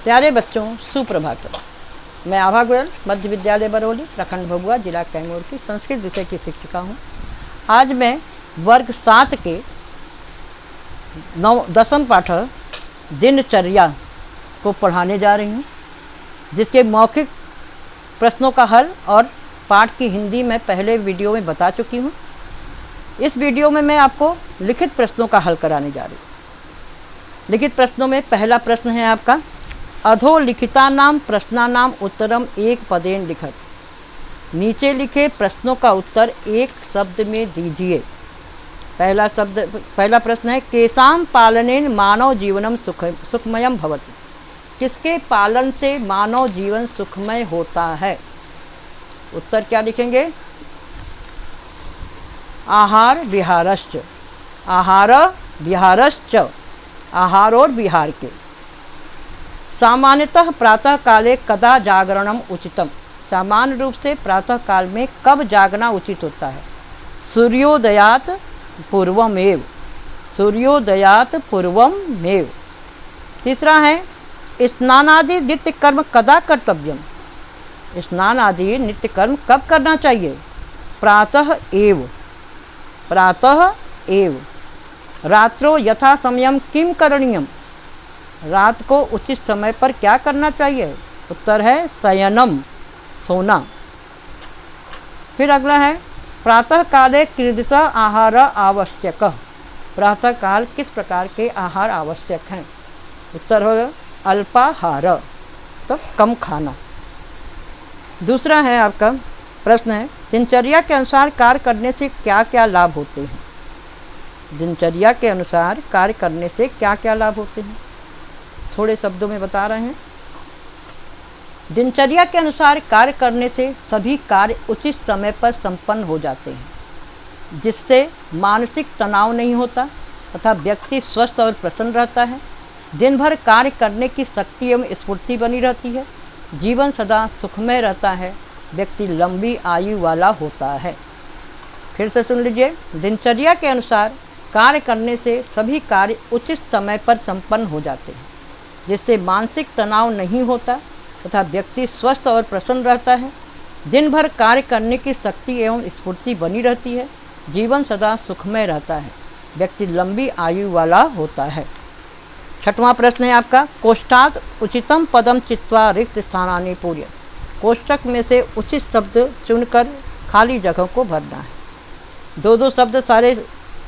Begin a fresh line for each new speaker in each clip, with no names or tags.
प्यारे बच्चों, सुप्रभात। मैं आभा गोयल मध्य विद्यालय बरौली, प्रखंड भभुआ, जिला कैमूर की संस्कृत विषय की शिक्षिका हूँ। आज मैं वर्ग 7 के 10वीं पाठ दिनचर्या को पढ़ाने जा रही हूँ, जिसके मौखिक प्रश्नों का हल और पाठ की हिंदी मैं पहले वीडियो में बता चुकी हूँ। इस वीडियो में मैं आपको लिखित प्रश्नों का हल कराने जा रही हूँ। लिखित प्रश्नों में पहला प्रश्न है आपका, अधोलिखितानां प्रश्नानां उत्तरम एक पदेन लिखत। नीचे लिखे प्रश्नों का उत्तर एक शब्द में दीजिए। पहला प्रश्न है, केषां पालनेन मानव जीवनम सुखमयम भवति। किसके पालन से मानव जीवन सुखमय होता है? उत्तर क्या लिखेंगे? आहार विहारश्च। आहार विहारश्च, आहार और विहार के। सामान्यतः प्रातः काले कदा जागरणम उचितम। सामान्य रूप से प्रातः काल में कब जागना उचित होता है? सूर्योदयात पूर्वमेव। सूर्योदयात पूर्वमेव। तीसरा है, स्नानादि नित्य कर्म कदा कर्तव्यम। स्नान आदि नित्य कर्म कब करना चाहिए? प्रातः एव। प्रातः एव। रात्रो यथा समयम किम करणीयम। रात को उचित समय पर क्या करना चाहिए? उत्तर है शयनम, सोना। फिर अगला है, प्रातः काले कीदृश आहार आवश्यक। प्रातः काल किस प्रकार के आहार आवश्यक हैं? उत्तर होगा अल्पाहार, तो कम खाना। दूसरा है आपका प्रश्न है, दिनचर्या के अनुसार कार्य करने से क्या क्या लाभ होते हैं? दिनचर्या के अनुसार कार्य करने से क्या क्या लाभ होते हैं? थोड़े शब्दों में बता रहे हैं। दिनचर्या के अनुसार कार्य करने से सभी कार्य उचित समय पर संपन्न हो जाते हैं, जिससे मानसिक तनाव नहीं होता तथा व्यक्ति स्वस्थ और प्रसन्न रहता है। दिन भर कार्य करने की शक्ति एवं स्फूर्ति बनी रहती है। जीवन सदा सुखमय रहता है। व्यक्ति लंबी आयु वाला होता है। फिर से सुन लीजिए, दिनचर्या के अनुसार कार्य करने से सभी कार्य उचित समय पर संपन्न हो जाते हैं, जिससे मानसिक तनाव नहीं होता तथा व्यक्ति स्वस्थ और प्रसन्न रहता है। दिन भर कार्य करने की शक्ति एवं स्फूर्ति बनी रहती है। जीवन सदा सुखमय रहता है। व्यक्ति लंबी आयु वाला होता है। छठवां प्रश्न है आपका, कोष्ठात् उचितम पदम चित्वा रिक्त स्थानानि पूर्य। कोष्ठक में से उचित शब्द चुनकर खाली जगह को भरना है। दो शब्द सारे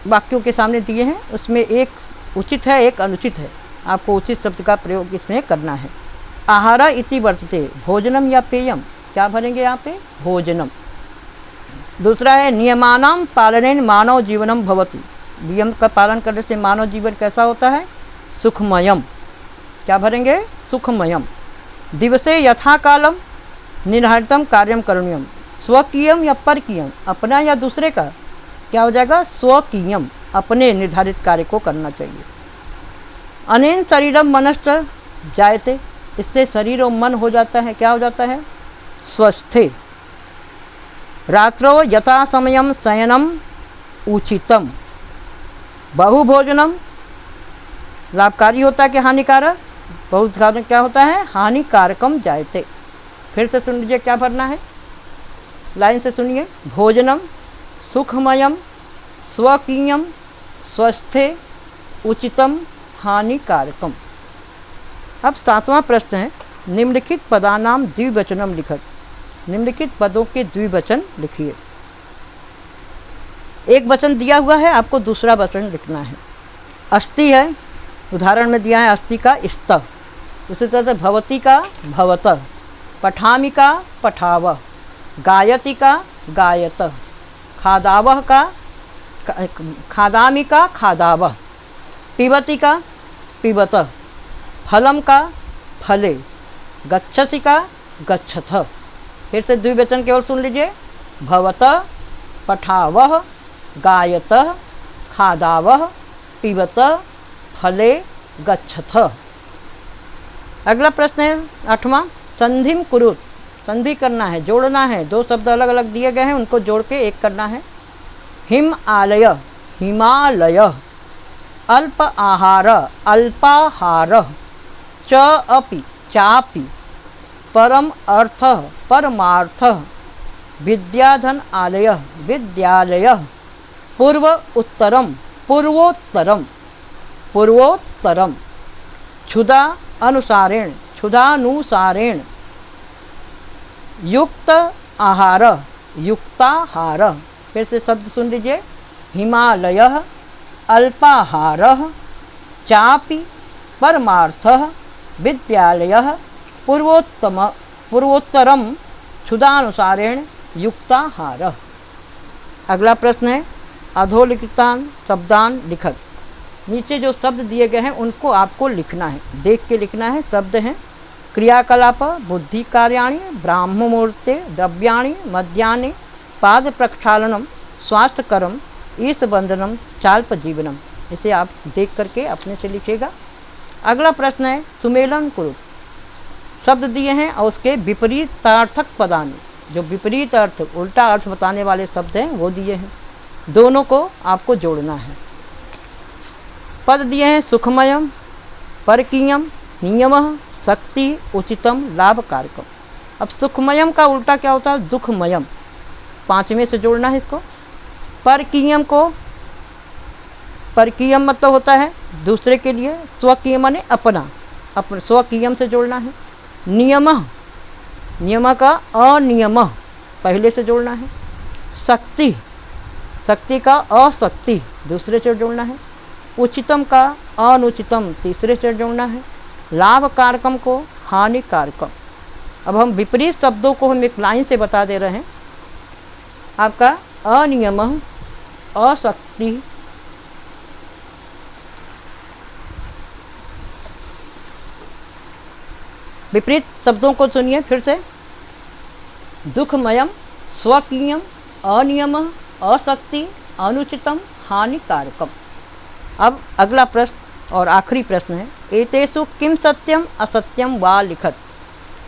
वाक्यों के सामने दिए हैं, उसमें एक उचित है, एक अनुचित है। आपको उचित शब्द का प्रयोग इसमें करना है। आहारा इति वर्तते, भोजनम या पेयम। क्या भरेंगे यहाँ पे? भोजनम। दूसरा है, नियमानां पालनेन मानव जीवनम भवति। नियम का पालन करने से मानव जीवन कैसा होता है? सुखमयम। क्या भरेंगे? सुखमयम। दिवसे यथा कालम निर्धारितम कार्यम करणीयम। स्वकीयम या परकीयम, अपना या दूसरे का? क्या हो जाएगा? स्वकीयम, अपने निर्धारित कार्य को करना चाहिए। अनेन शरीरम मनश्च जायते। इससे शरीर और मन हो जाता है, क्या हो जाता है? स्वस्थे। रात्रो यथा समयम शयनम उचितम। बहुभोजनम लाभकारी होता है कि हानिकारक? बहुत खाना क्या होता है? हानिकारकम जायते। फिर से सुन लीजिए, क्या भरना है? लाइन से सुनिए। भोजनम, सुखमयम, स्वकीयम, स्वस्थे, उचितम, हानिकारकम। अब 7वां प्रश्न है, निम्नलिखित पदानाम द्विवचनम लिखत। निम्नलिखित पदों के द्विवचन लिखिए। एक वचन दिया हुआ है, आपको दूसरा वचन लिखना है। अस्ति है, उदाहरण में दिया है अस्ति का स्त। उसी तरह से भवती का भवतः, पठामि का पठावः, गायति का गायतः, खादावः का खादामि का खादावः, पिबति का पिबतः, फलम का फले, गच्छसि का गच्छथ। फिर से द्विवचन केवल सुन लीजिए। भवतः, पठावः, गायतः, खादावः, पिबतः, फले, गच्छथ। अगला प्रश्न है 8वां, संधिम कुरुत। संधि करना है, जोड़ना है। दो शब्द अलग अलग दिए गए हैं, उनको जोड़ के एक करना है। हिम आलय, हिमालय। अल्प आहार, अल्पाहार। च अपि, चापि परम अर्थः परमार्थः विद्याधन आलयः विद्यालयः पूर्व उत्तरम पूर्वोत्तरम पूर्वोत्तरम क्षुधा अनुसारेण क्षुधानुसारेण युक्त आहार युक्ताहार। फिर से शब्द सुन लीजिए। हिमालयः अल्पाहारः चापि परमार्थः विद्यालयः पूर्वोत्तरम क्षुधानुसारेण युक्ताहार। अगला प्रश्न है अधोलिखितान शब्दान लिखत। नीचे जो शब्द दिए गए हैं उनको आपको लिखना है, देख के लिखना है। शब्द हैं क्रियाकलाप बुद्धि कार्याणि ब्राह्ममुहूर्ते द्रव्याणि मध्याह्ने पाद प्रक्षालनम स्वास्थ्यकरम ईशबंधनम चाल्पजीवनम। इसे आप देख करके अपने से लिखिएगा। अगला प्रश्न है सुमेलन कुरुत। शब्द दिए हैं और उसके विपरीतार्थक पदानि, जो विपरीत अर्थ उल्टा अर्थ बताने वाले शब्द हैं वो दिए हैं, दोनों को आपको जोड़ना है। पद दिए हैं सुखमयम परकीयम नियमः शक्ति उचितम लाभकारकम। अब सुखमयम का उल्टा क्या होता है? दुखमयम। पांचवें से जोड़ना है इसको। परकीयम को, परकीयम मतलब होता है दूसरे के लिए, स्वकीय माने अपना, अपने स्वकीयम से जोड़ना है। नियमः, नियम का अनियमः पहले से जोड़ना है। शक्ति, शक्ति का अशक्ति दूसरे से जोड़ना है। उचितम का अनुचितम तीसरे से जोड़ना है। लाभ कारकम को हानि कारकम। अब हम विपरीत शब्दों को हम एक लाइन से बता दे रहे हैं। आपका अनियम अशक्ति विपरीत शब्दों को सुनिए फिर से। दुखमयम स्वकीयम अनियम अशक्ति अनुचितम हानिकारकम। अब अगला प्रश्न और आखिरी प्रश्न है एतेषु किम सत्यम असत्यम वा लिखत।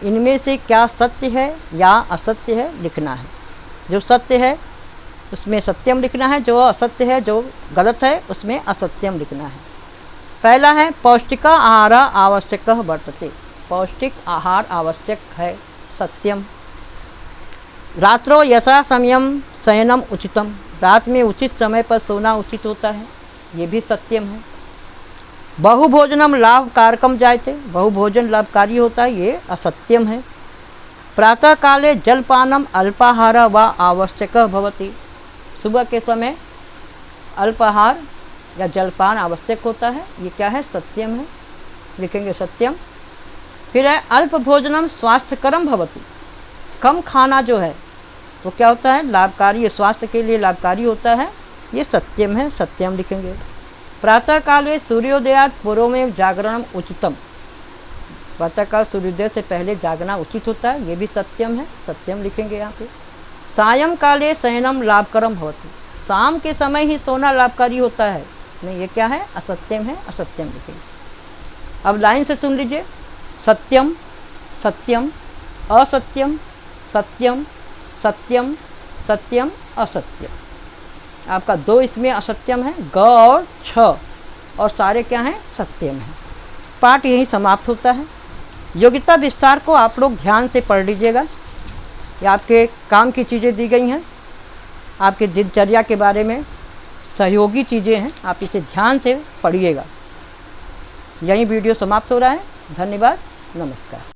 इनमें से क्या सत्य है या असत्य है लिखना है। जो सत्य है उसमें सत्यम लिखना है, जो असत्य है जो गलत है उसमें असत्यम लिखना है। पहला है पौष्टिक आहार आवश्यक वर्तते। पौष्टिक आहार आवश्यक है, सत्यम। रात्रो यथा समयम शयनम उचितम। रात में उचित समय पर सोना उचित होता है, ये भी सत्यम है। बहुभोजनम लाभ कारकम जायते। बहुभोजन लाभकारी होता है, ये असत्यम है। प्रातः काले जलपानम अल्पाहार व आवश्यक भवति। सुबह के समय अल्पाहार या जलपान आवश्यक होता है, ये क्या है? सत्यम है, लिखेंगे सत्यम। फिर है अल्प भोजनम स्वास्थ्यकरम भवति। कम खाना जो है वो क्या होता है? लाभकारी, स्वास्थ्य के लिए लाभकारी होता है, ये सत्यम है, सत्यम लिखेंगे। प्रातः काले सूर्योदयात पूर्व में जागरण उचितम। प्रातः काल सूर्योदय से पहले जागना उचित होता है, ये भी सत्यम है, सत्यम लिखेंगे यहाँ पे। सायं काले शयनम लाभकरम भवति। शाम के समय ही सोना लाभकारी होता है, नहीं ये क्या है? असत्यम है, असत्यम लिखेंगे। अब लाइन से सुन लीजिए। सत्यम सत्यम असत्यम सत्यम सत्यम सत्यम असत्यम। आपका दो इसमें असत्यम है, ग और छ, और सारे क्या हैं? सत्यम हैं। पाठ यहीं समाप्त होता है। योग्यता विस्तार को आप लोग ध्यान से पढ़ लीजिएगा। ये आपके काम की चीज़ें दी गई हैं, आपकी दिनचर्या के बारे में सहयोगी चीज़ें हैं, आप इसे ध्यान से पढ़िएगा। यहीं वीडियो समाप्त हो रहा है। धन्यवाद, नमस्कार।